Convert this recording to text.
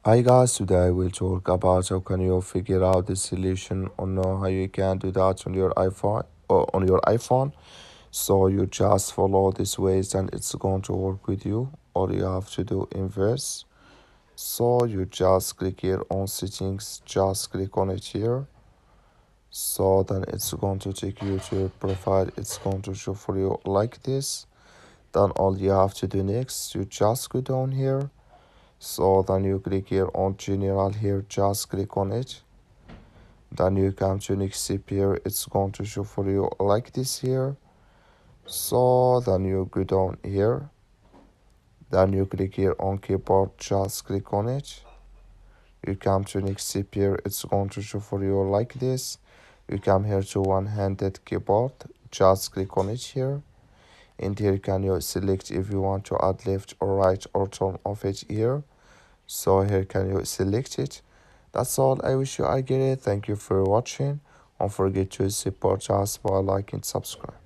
Hi guys, today we'll talk about how can you figure out the solution on how you can do that on your iPhone. So you just follow these ways and it's going to work with you. All you have to do inverse. So you just click here on settings, just click on it here. So then it's going to take you to your profile. It's going to show for you like this. Then all you have to do next, you just go down here. So then you click here on general here, just click on it. Then you come to next step here, it's going to show for you like this here. So then you go down here. Then you click here on keyboard, just click on it. You come to next step here, it's going to show for you like this. You come here to one-handed keyboard, just click on it here. And here can you select if you want to add left or right or turn off it here. So here can you select it. That's all. I wish you I get it. Thank you for watching. Don't forget to support us by liking and subscribe.